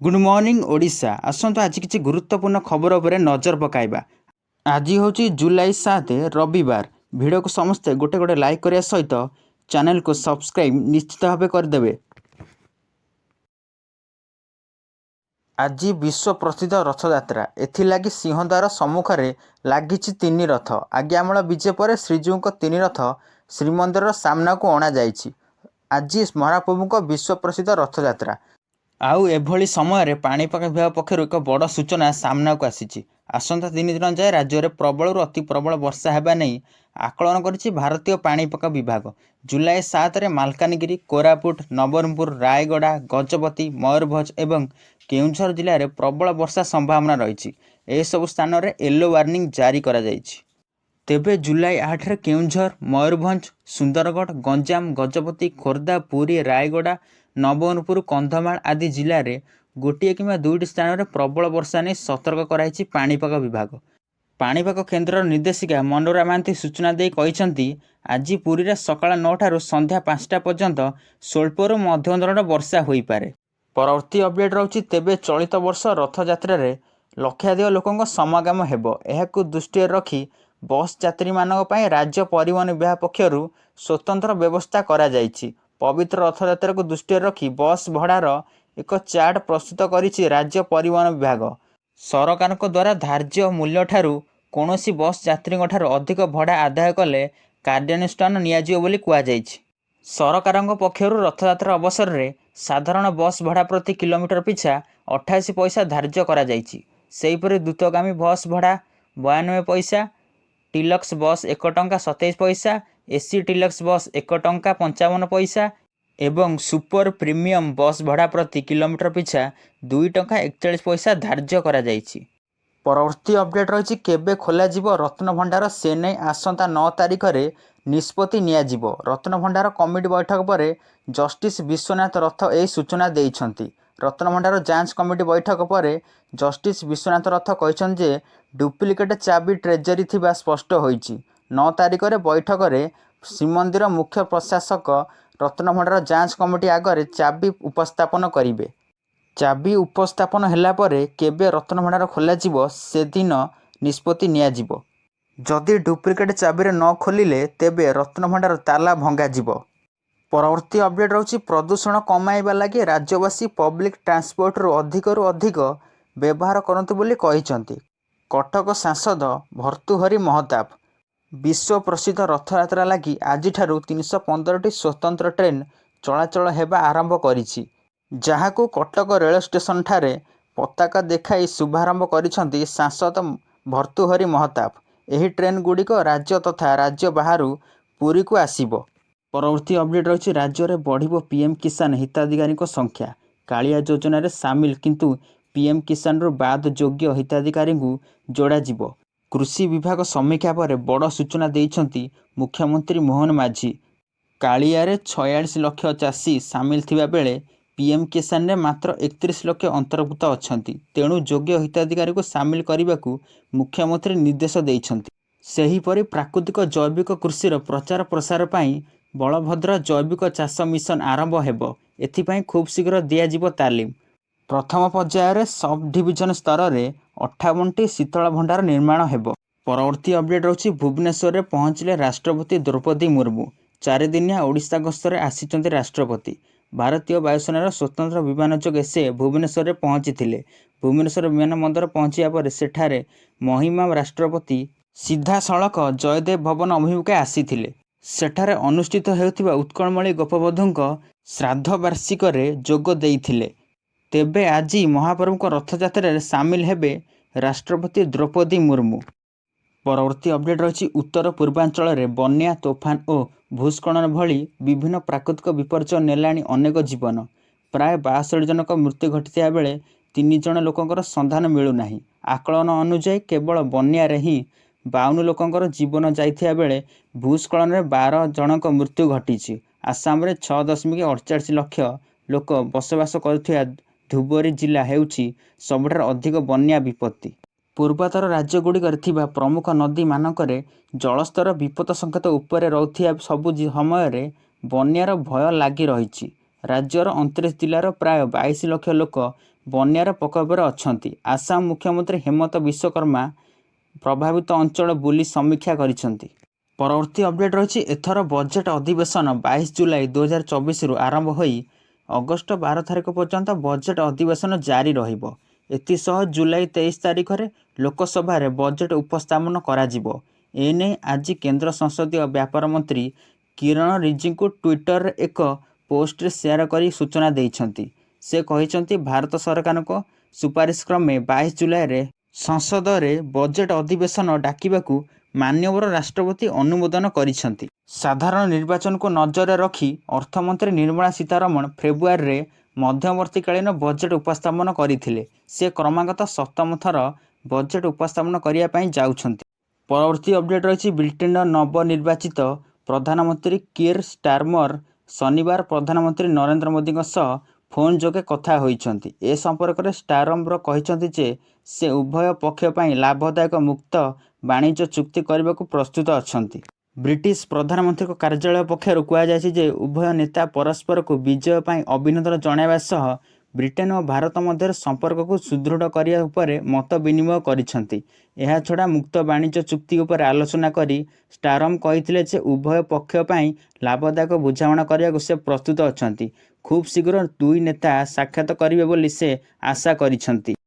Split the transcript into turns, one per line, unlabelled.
Good morning Odisha आसतु आज किसी गुरुत्वपूर्ण खबर उपर नजर पकाइबा। आज हूँ जुलाई 7 रविवार। वीडियो को समस्ते गोटे गोटे लाइक करने सहित चैनल को सब्सक्राइब निश्चित भाव करदे। आज विश्व प्रसिद्ध रथयात्रा एथिलागि सिंहद्वार सम्मुखें लगी 3 रथ। आज्ञामूल विजय पर श्रीजीऊ 3 रथ श्रीमंदिर सामना को अणा जाइछि। आज महाप्रभु विश्व प्रसिद्ध रथयात्रा आउ एभली समय पाणीपाग विभाग पक्षर एक बड़ सूचना सामना को आसी। आसंता 3 दिन जाए राज्य में प्रबल अति प्रबल वर्षा होगा नहीं आकलन करिछि भारतीय पाणीपाग विभाग। जुलाई 7 रे मालकानगिरी, कोरापुट, नवरंगपुर, रायगड़ा, गजपति, मयूरभंज एवं केउंझर जिले में प्रबल वर्षा संभावना रही। यह सब स्थान में येलो वार्निंग जारी करा जाइछि। तेबे जुलाई 8 रे केउंझर, मयूरभंज, सुंदरगढ़, गंजाम, गजपति, खोर्धा, पुरी, रायगड़ा, नवरंगपुर, कंधमाल आदि जिले में गोटे कि 2टी स्थान में प्रबल वर्षा नहीं सतर्क कराई पाणीपाग विभाग। पाणीपाग केन्द्र निर्देशिका मनोरमा महांती सूचना दे कहिसेंती आज पुरी रे सकाळ 9 ठारू संध्या 5टा पर्यंत स्वल्परू मध्यम धरणर वर्षा होई पारे। परवर्ती अपडेट रहुछि तेबे चलित वर्ष रथयात्रा रे लक्षाधिक लोकंक समागम हेबो। एहाकु दृष्टि रखी बस यात्री मानक पई राज्य परिवहन विभाग पक्षरु स्वतंत्र व्यवस्था करा जाइछि। पवित्र रथयात्रा को दृष्टि रखी बस भड़ार एक चार्ट प्रस्तुत करिछि राज्य परिवहन विभाग। सरकार द्वारा धार्य मूल्य ठारू कौनसी बस यात्री ठारू अधिक भड़ा आदाय कले कार्यानुष्ठान नियाजियो बोली कुआ जाइछि। सरकार पक्षरु रथयात्रा अवसर में साधारण बस भड़ा प्रति किलोमीटर पिछा 88 पैसा धार्य करा जाइछि। सेहीपरि द्रुतगामी बस भड़ा 92 पैसा, टिलक्स बस 1 टंका 27 पैसा, एसी टिलक्स बस 1 टंका 55 पैसा एवं सुपर प्रीमियम बस भड़ा प्रति किलोमीटर पिछा 2 टंका 41 पैसा धार्य करा जाइछि। परवर्ती अपडेट रही केबे खोल रत्न भंडार से नहीं आसंता 9 तारिख रे निष्पत्ति नियाजिबो। रत्न भंडार कमिटी बैठक पर जस्टिस विश्वनाथ रथ यह सूचना देइछंती। रत्न भंडार जांच कमिटी बैठक पर जस्टिस विश्वनाथ रथ कहते जे डुप्लिकेट चाबी ट्रेजरी थिबा स्पष्ट होइछि। 9 तारिख रे बैठक रे श्रीमंदिर मुख्य प्रशासक रत्न भंडार जांच कमिटी आगे चाबी उपस्थापन करिवे। चाबी उपस्थापन होला परे केबे रत्न भंडार खोल से दिन निष्पत्ति नियाजिबो। जदि डुप्लिकेट चाबी रे न खोलिले तेबे रत्न भंडार ताला भंगा जिवो। परवर्ती अपडेट रहुछि प्रदूषण कमाइबा लागि राज्यवासी पब्लिक ट्रांसपोर्ट रु अधिक व्यवहार करंतु बोली कहिसंती। कटक सांसद भर्तृहरि महताब विश्व प्रसिद्ध रथयात्रा लागि आज 315टी स्वतंत्र ट्रेन चलाचल हेबा आरंभ करिछि। जहाकू कटक रेल स्टेशन ठारे पताका देखाई शुभारंभ करिसंती सांसद भर्तृहरि महताब। एही ट्रेन गुड़िक राज्य तथा राज्य बाहरु पुरी को आसीबो। परवर्ती अपडेट रही राज्य में बढ़िबो पीएम किसान हिताधिकारी संख्या। कालिया योजना रे सामिल किंतु पीएम किसान रु बाद योग्य हिताधिकारी जोड़ा जिवो। कृषि विभाग समीक्षा पर बड़ सूचना देइछंती मुख्यमंत्री मोहन माझी। कालिया रे 46 लाख चाषी सामिल थिबा बेले पीएम किसान रे मात्र 31 लाख अंतर्भुक्त अछंती। तेणु योग्य हिताधिकारी को सामिल करने को मुख्यमंत्री निर्देश देइछंती। सेहीपरि प्राकृतिक जैविक कृषि प्रचार प्रसार पाई बलभद्र जैविक चाष मिशन आरंभ हेबो। एथिपाई खूब शीघ्र दियाजिबो तालीम। प्रथम पर्यायर सब डिविजन स्तर में 58टी शीतल भंडार निर्माण हेबो। परवर्ती अपडेट रही भुवनेश्वर में पहुंचले राष्ट्रपति द्रौपदी मुर्मू। 4 दिनिया ओडिशा गस्तर आसिचंती राष्ट्रपति। भारतीय वायुसेनार स्वतंत्र विमान जोगे से भुवनेश्वर में पहुंची। भुवनेश्वर विमानबंदर पहुंचा पर सेठारे महिमा राष्ट्रपति सीधा सड़क जयदेव भवन अभिमुखे आसीथिले। सेठारे अनुष्ठित हेउथिबा उत्कलमणि गोपबधूंक श्राद्ध वार्षिक जोग देइथिले। तेबे आज महाप्रभुक रथयात्रा रे सामिल हेबे राष्ट्रपति द्रौपदी मुर्मू। परवर्ती अपडेट रही उत्तर पूर्वांचल में बन्या, तोफान और भूस्खलन भली विभिन्न प्राकृतिक विपर्यय नेलाणी अनेक जीवन। प्राय 62 जनक मृत्यु घटी बेले 3 जन लोकंकर संधान मिलूना। आकलन अनुजाई केवल बन्या ही 52 लोकंकर जीवन जाइथिया बेले भूस्खलन में 12 जनक मृत्यु घटी। आसाम रे 6.48 लाख लोक बसवास करुथिया धुबरी जिला हेउछि सबुठार अधिक बन्या विपत्ति। पूर्वोत्तर राज्यगुड़िक प्रमुख नदी मानकरे जलस्तर विपद संकेत उपरे रहुथिया सबु समय बन्यार भय लगी रही। राज्यर 29 जिलार प्राय 22 लाख लोक ବନ୍ୟାର ପ୍ରକୋପରେ ଅଛନ୍ତି। ଆସାମ ମୁଖ୍ୟମନ୍ତ୍ରୀ ହେମନ୍ତ ବିଶ୍ୱକର୍ମା ପ୍ରଭାବିତ ଅଞ୍ଚଳ ବୁଲି ସମୀକ୍ଷା କରିଛନ୍ତି। ପରବର୍ତ୍ତୀ ଅପଡେଟ୍ ରହିଛି ଏଥର ବଜେଟ୍ ଅଧିବେଶନ 22 ଜୁଲାଇ 2024ରୁ ଆରମ୍ଭ ହୋଇ ଅଗଷ୍ଟ 12 ତାରିଖ ପର୍ଯ୍ୟନ୍ତ ବଜେଟ୍ ଅଧିବେଶନ ଜାରି ରହିବ। ଏଥିସହ ଜୁଲାଇ 23 ତାରିଖରେ ଲୋକସଭାରେ ବଜେଟ୍ ଉପସ୍ଥାପନ କରାଯିବ। ଏନେଇ ଆଜି କେନ୍ଦ୍ର ସଂସଦୀୟ ବ୍ୟାପାର ମନ୍ତ୍ରୀ କିରଣ ରିଜିଜୁ ଟ୍ୱିଟରରେ ଏକ ପୋଷ୍ଟରେ ସେୟାର କରି ସୂଚନା ଦେଇଛନ୍ତି। ସେ କହିଛନ୍ତି ଭାରତ ସରକାରଙ୍କ ସୁପାରିଶ କ୍ରମେ 22 ଜୁଲାଇରେ ସଂସଦରେ ବଜେଟ୍ ଅଧିବେଶନ ଡାକିବାକୁ ମାନ୍ୟବର ରାଷ୍ଟ୍ରପତି ଅନୁମୋଦନ କରିଛନ୍ତି। ସାଧାରଣ ନିର୍ବାଚନକୁ ନଜରରେ ରଖି ଅର୍ଥମନ୍ତ୍ରୀ ନିର୍ମଳା ସୀତାରମଣ ଫେବୃଆରୀରେ ମଧ୍ୟବର୍ତ୍ତୀକାଳୀନ ବଜେଟ୍ ଉପସ୍ଥାପନ କରିଥିଲେ। ସେ କ୍ରମାଗତ 7ମ ଥର ବଜେଟ୍ ଉପସ୍ଥାପନ କରିବା ପାଇଁ ଯାଉଛନ୍ତି। ପରବର୍ତ୍ତୀ ଅପଡେଟ୍ ରହିଛି ବ୍ରିଟେନର ନବନିର୍ବାଚିତ ପ୍ରଧାନମନ୍ତ୍ରୀ କିର୍ ଷ୍ଟାରମର ଶନିବାର ପ୍ରଧାନମନ୍ତ୍ରୀ ନରେନ୍ଦ୍ର ମୋଦିଙ୍କ ସହ ଫୋନ୍ ଯୋଗେ କଥା ହୋଇଛନ୍ତି। ଏ ସମ୍ପର୍କରେ ଷ୍ଟାରମର କହିଛନ୍ତି ଯେ ସେ ଉଭୟ ପକ୍ଷ ପାଇଁ ଲାଭଦାୟକ ମୁକ୍ତ ବାଣିଜ୍ୟ ଚୁକ୍ତି କରିବାକୁ ପ୍ରସ୍ତୁତ ଅଛନ୍ତି। ବ୍ରିଟିଶ ପ୍ରଧାନମନ୍ତ୍ରୀଙ୍କ କାର୍ଯ୍ୟାଳୟ ପକ୍ଷରୁ କୁହାଯାଇଛି ଯେ ଉଭୟ ନେତା ପରସ୍ପରକୁ ବିଜୟ ପାଇଁ ଅଭିନନ୍ଦନ ଜଣାଇବା ସହ ବ୍ରିଟେନ ଓ ଭାରତ ମଧ୍ୟରେ ସମ୍ପର୍କକୁ ସୁଦୃଢ଼ କରିବା ଉପରେ ମତ ବିନିମୟ କରିଛନ୍ତି। ଏହାଛଡ଼ା ମୁକ୍ତ ବାଣିଜ୍ୟ ଚୁକ୍ତି ଉପରେ ଆଲୋଚନା କରି ଷ୍ଟାରମ କହିଥିଲେ ଯେ ଉଭୟ ପକ୍ଷ ପାଇଁ ଲାଭଦାୟକ ବୁଝାମଣା କରିବାକୁ ସେ ପ୍ରସ୍ତୁତ ଅଛନ୍ତି। ଖୁବ୍ ଶୀଘ୍ର ଦୁଇ ନେତା ସାକ୍ଷାତ କରିବେ ବୋଲି ସେ ଆଶା କରିଛନ୍ତି।